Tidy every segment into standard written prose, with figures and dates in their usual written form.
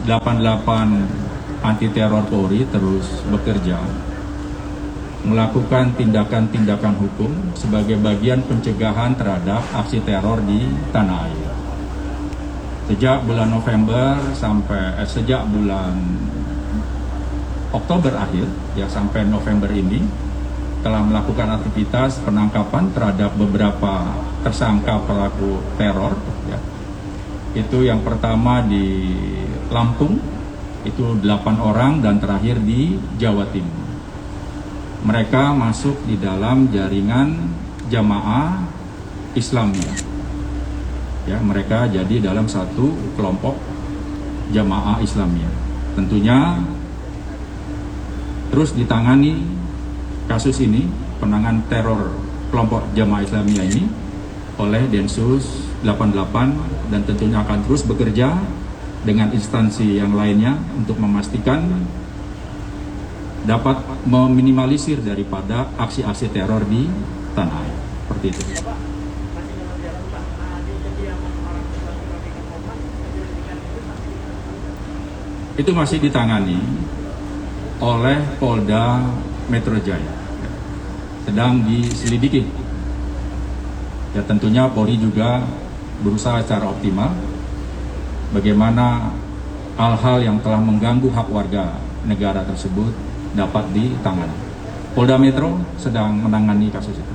88 anti teror Polri terus bekerja melakukan tindakan-tindakan hukum sebagai bagian pencegahan terhadap aksi teror di tanah air. Sejak bulan November sejak bulan Oktober akhir ya sampai November ini telah melakukan aktivitas penangkapan terhadap beberapa tersangka pelaku teror ya. Itu yang pertama di Lampung itu 8 orang dan terakhir di Jawa Timur. Mereka masuk di dalam jaringan jamaah Islamiyah. Ya, mereka jadi dalam satu kelompok jamaah Islamiyah. Tentunya terus ditangani kasus ini, penanganan teror kelompok jamaah Islamiyah ini oleh Densus 88 dan tentunya akan terus bekerja dengan instansi yang lainnya untuk memastikan dapat meminimalisir daripada aksi-aksi teror di tanah air. Seperti itu. Itu masih ditangani oleh Polda Metro Jaya. Sedang diselidiki. Ya tentunya Polri juga berusaha secara optimal bagaimana hal-hal yang telah mengganggu hak warga negara tersebut dapat ditangani. Polda Metro sedang menangani kasus itu.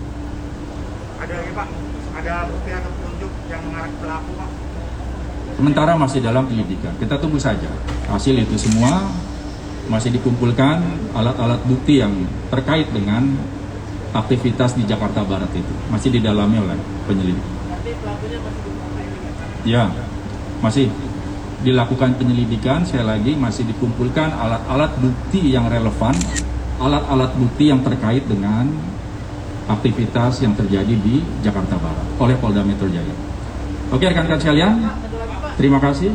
Ada lagi Pak, ada bukti atau petunjuk yang mengarah ke pelaku Pak? Sementara masih dalam penyelidikan, kita tunggu saja. Hasil itu semua masih dikumpulkan alat-alat bukti yang terkait dengan aktivitas di Jakarta Barat itu. Masih didalami oleh penyelidik. Berarti pelakunya masih dikumpulkan? Ya, masih dilakukan penyelidikan, sekali lagi masih dikumpulkan alat-alat bukti yang relevan, alat-alat bukti yang terkait dengan aktivitas yang terjadi di Jakarta Barat oleh Polda Metro Jaya. Oke rekan-rekan sekalian, terima kasih.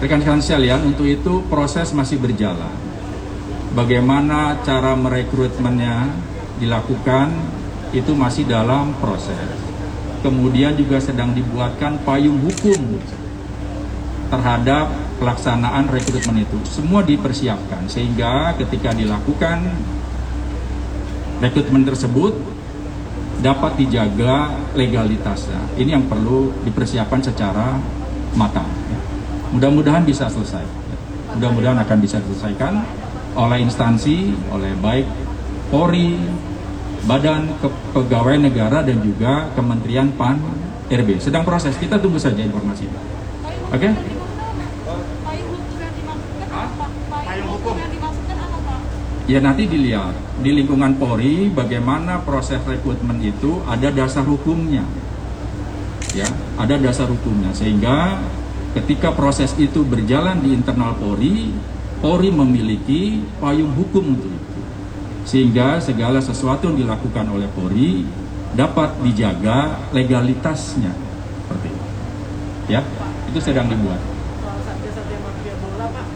Rekan-rekan sekalian, untuk itu proses masih berjalan. Bagaimana cara merekrutmennya dilakukan itu masih dalam proses. Kemudian juga sedang dibuatkan payung hukum terhadap pelaksanaan rekrutmen itu. Semua dipersiapkan sehingga ketika dilakukan rekrutmen tersebut dapat dijaga legalitasnya. Ini yang perlu dipersiapkan secara matang. Mudah-mudahan bisa selesai. Mudah-mudahan akan bisa diselesaikan oleh instansi, oleh baik Polri, Badan Kepegawaian Negara dan juga Kementerian PAN RB. Sedang proses, kita tunggu saja informasinya. Oke? Payung hukum. Ya nanti dilihat di lingkungan Polri bagaimana proses rekrutmen itu ada dasar hukumnya. Ya, ada dasar hukumnya sehingga ketika proses itu berjalan di internal Polri, Polri memiliki payung hukum untuk itu. Sehingga segala sesuatu yang dilakukan oleh Polri dapat dijaga legalitasnya. Seperti itu. Ya, itu sedang dibuat. Soal satgas mafia bola Pak,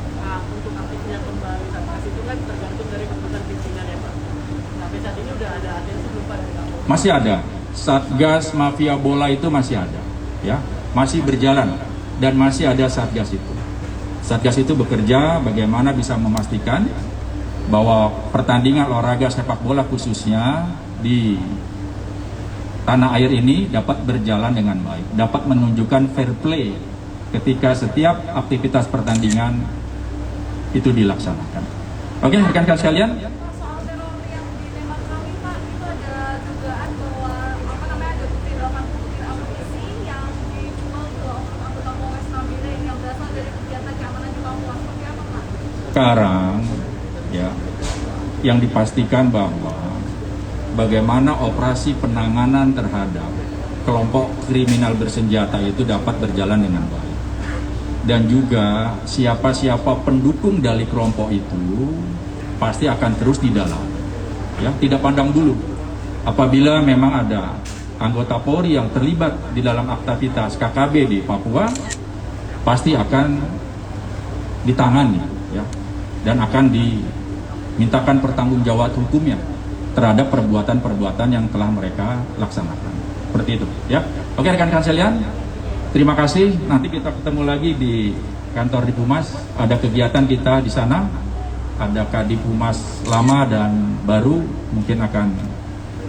untuk aktifnya kembali satgas itu kan tergantung dari keputusan pimpinan ya Pak. Tapi saat ini udah ada atensi belum Pak dari Kapolri? Masih ada. Satgas mafia bola itu masih ada. Ya, masih berjalan dan masih ada satgas itu. Satgas itu bekerja bagaimana bisa memastikan bahwa pertandingan olahraga sepak bola khususnya di tanah air ini dapat berjalan dengan baik, dapat menunjukkan fair play ketika setiap aktivitas pertandingan itu dilaksanakan. Oke, rekan-rekan sekalian. Soal teror yang ditembak kami Pak, itu ada dugaan bahwa ada bukti 80 butir amunisi yang dijual ke anggota Polres Nabire yang berasal dari kegiatan keamanan di Papua. Seperti apa Pak? Sekarang ya yang dipastikan bahwa bagaimana operasi penanganan terhadap kelompok kriminal bersenjata itu dapat berjalan dengan baik dan juga siapa-siapa pendukung dari kelompok itu pasti akan terus didalami ya, tidak pandang bulu. Apabila memang ada anggota Polri yang terlibat di dalam aktivitas KKB di Papua pasti akan ditangani ya dan akan dimintakan pertanggungjawaban hukumnya terhadap perbuatan-perbuatan yang telah mereka laksanakan. Seperti itu, ya. Oke, rekan-rekan sekalian, terima kasih. Nanti kita ketemu lagi di kantor di Humas. Ada kegiatan kita di sana. Ada Kadif Humas lama dan baru, mungkin akan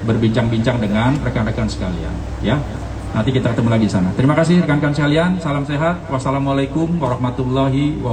berbincang-bincang dengan rekan-rekan sekalian, ya. Nanti kita ketemu lagi di sana. Terima kasih rekan-rekan sekalian. Salam sehat. Wassalamualaikum warahmatullahi wabarakatuh.